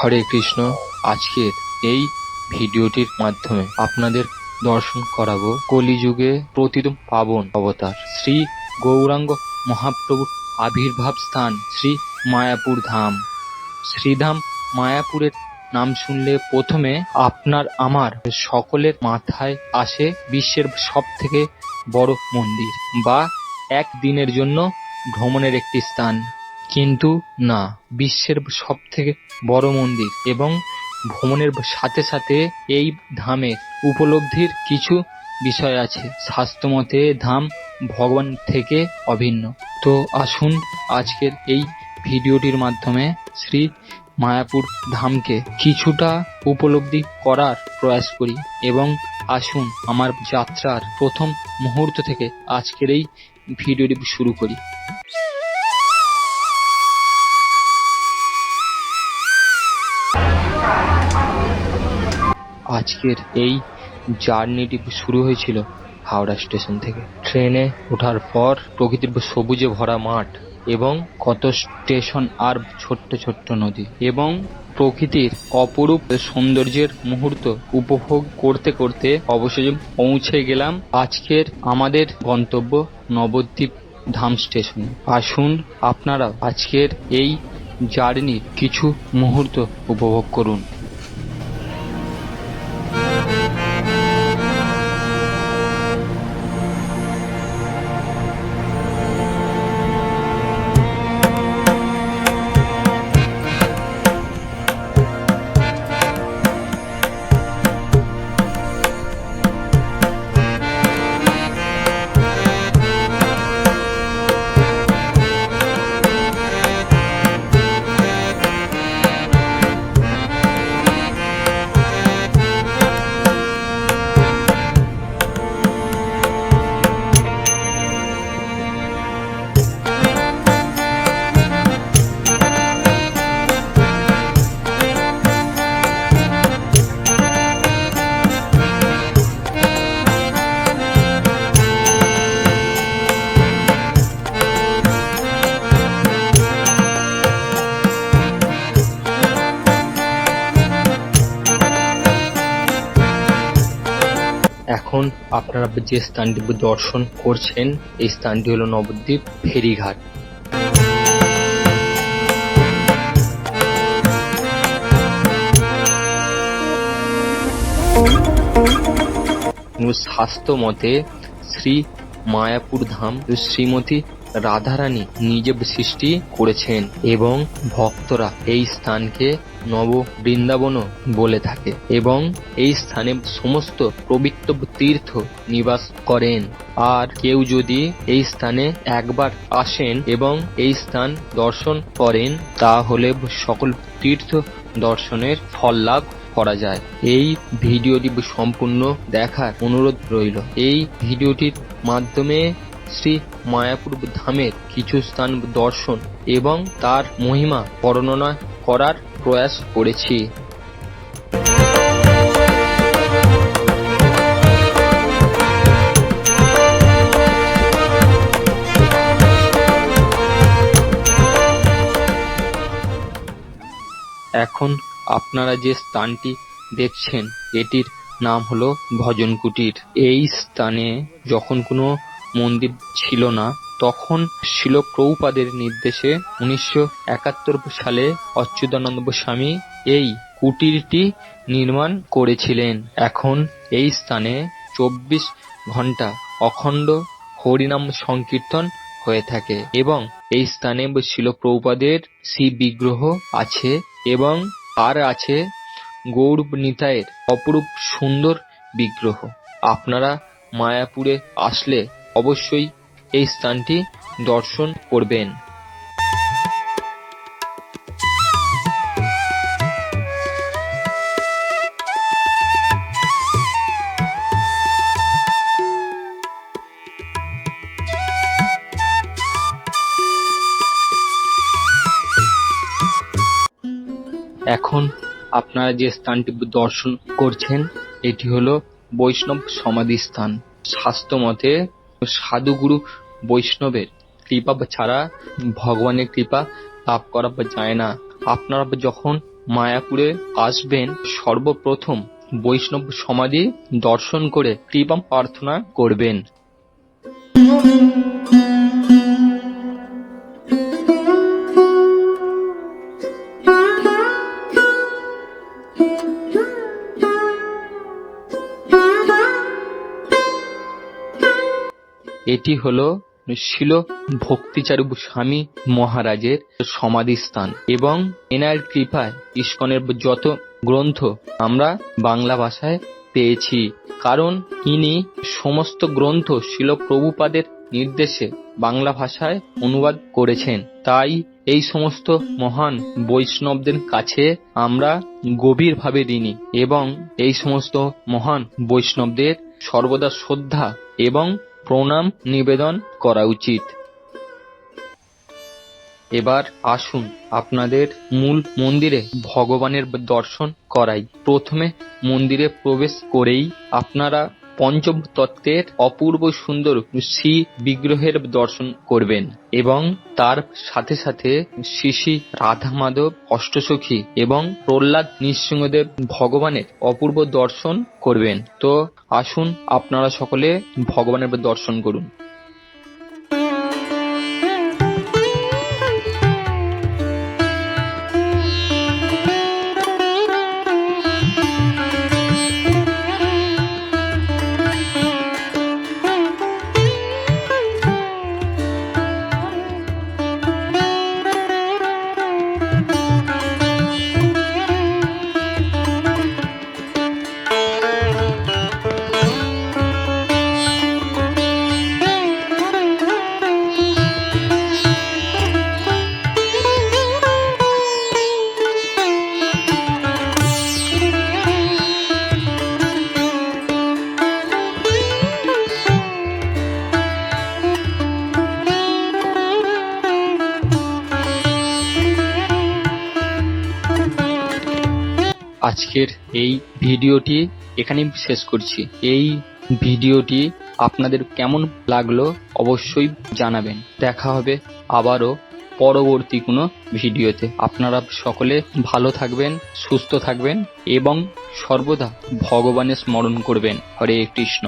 হরে কৃষ্ণ। আজকের এই ভিডিওটির মাধ্যমে আপনাদের দর্শন করাবো কলিযুগে প্রথম পাবন অবতার শ্রী গৌরাঙ্গ মহাপ্রভুর আবির্ভাব স্থান শ্রী মায়াপুর ধাম। শ্রীধাম মায়াপুরের নাম শুনলে প্রথমে আপনার আমার সকলের মাথায় আসে বিশ্বের সবথেকে বড় মন্দির বা একদিনের জন্য ভ্রমণের একটি স্থান। কিন্তু না, বিশ্বের সবথেকে বড় মন্দির এবং ভ্রমণের সাথে সাথে এই ধামের উপলব্ধির কিছু বিষয় আছে। শাস্ত্রমতে ধাম ভগবান থেকে অভিন্ন। তো আসুন আজকের এই ভিডিওটির মাধ্যমে শ্রী মায়াপুর ধামকে কিছুটা উপলব্ধি করার প্রয়াস করি এবং আসুন আমার যাত্রার প্রথম মুহূর্ত থেকে আজকের এই ভিডিওটি শুরু করি। আজকের এই জার্নিটি শুরু হয়েছিল হাওড়া স্টেশন থেকে। ট্রেনে ওঠার পর প্রকৃতির সবুজে ভরা মাঠ এবং কত স্টেশন আর ছোট্ট ছোট্ট নদী এবং প্রকৃতির অপরূপ সৌন্দর্যের মুহূর্ত উপভোগ করতে করতে অবশেষে পৌঁছে গেলাম আজকের আমাদের গন্তব্য নবদ্বীপ ধাম স্টেশনে। আসুন আপনারা আজকের এই জার্নির কিছু মুহূর্ত উপভোগ করুন। এখন আপনারা যে স্থানটি দর্শন করছেন এই স্থানটি হলো নবদ্বীপ ফেরিঘাট। শাস্ত্র মতে শ্রী মায়াপুর ধাম শ্রীমতী রাধারানী নিজে সৃষ্টি করেছেন এবং ভক্তরা এই স্থানকে নব বৃন্দাবনও বলে থাকে এবং এই স্থানে সমস্ত পবিত্র তীর্থ নিবাস করেন। আর কেউ যদি এই স্থানে একবার আসেন এবং এই স্থান দর্শন করেন তাহলে সকল তীর্থ দর্শনের ফল লাভ করা যায়। এই ভিডিওটি সম্পূর্ণ দেখার অনুরোধ রইল। এই ভিডিওটির মাধ্যমে শ্রী মায়াপুর ধামের কিছু স্থান দর্শন এবং তার মহিমা বর্ণনা করার প্রয়াস করেছি। এখন আপনারা যে স্থানটি দেখছেন এটির নাম হলো ভজন কুটির। এই স্থানে যখন কোনো মন্দির ছিল না তখন শিল প্রভুপাদের নির্দেশে 1971 সালে অচ্যুতানন্দ স্বামী এই কুটিরটি নির্মাণ করেছিলেন। এখন এই স্থানে 24 ঘন্টা অখণ্ড হরিনাম সংকীর্তন হয়ে থাকে এবং এই স্থানে শিল প্রভুপাদের শ্রী বিগ্রহ আছে এবং আর আছে গৌর নিতাইয়ের অপরূপ সুন্দর বিগ্রহ। আপনারা মায়াপুরে আসলে অবশ্যই এই স্থানটি দর্শন করবেন। এখন আপনারা যে স্থানটি দর্শন করছেন এটি হলো বৈষ্ণব সমাধি স্থান। শাস্ত্র মতে সাধুগুরু বৈষ্ণবের কৃপা ছাড়া ভগবানের কৃপা লাভ করা যায় না। আপনারা যখন মায়াপুরে আসবেন, সর্বপ্রথম বৈষ্ণব সমাধি দর্শন করে কৃপা প্রার্থনা করবেন। এটি হলো শিল ভক্তিচারু স্বামী মহারাজের সমাধিস্থান এবং এনার কৃপায় ইস্কনের যত গ্রন্থ আমরা বাংলা ভাষায় পেয়েছি, কারণ ইনি সমস্ত গ্রন্থ শিল প্রভুপাদের নির্দেশে বাংলা ভাষায় অনুবাদ করেছেন। তাই এই সমস্ত মহান বৈষ্ণবদের কাছে আমরা গভীরভাবে ঋণী এবং এই সমস্ত মহান বৈষ্ণবদের সর্বদা শ্রদ্ধা এবং প্রণাম নিবেদন করা উচিত। এবার আসুন আপনাদের মূল মন্দিরে ভগবানের দর্শন করাই। প্রথমে মন্দিরে প্রবেশ করেই আপনারা পঞ্চতত্ত্বের অপূর্ব সুন্দর শ্রী বিগ্রহের দর্শন করবেন এবং তার সাথে সাথে শ্রী শ্রী রাধা মাধব, অষ্টসখী এবং প্রহ্লাদ নৃসিংহদেব ভগবানের অপূর্ব দর্শন করবেন। তো আসুন আপনারা সকলে ভগবানের দর্শন করুন। আজকের এই ভিডিওটি এখানেই শেষ করছি। এই ভিডিওটি আপনাদের কেমন লাগলো অবশ্যই জানাবেন। দেখা হবে আবারও পরবর্তী কোনো ভিডিওতে। আপনারা সকলে ভালো থাকবেন, সুস্থ থাকবেন এবং সর্বদা ভগবানের স্মরণ করবেন। হরে কৃষ্ণ।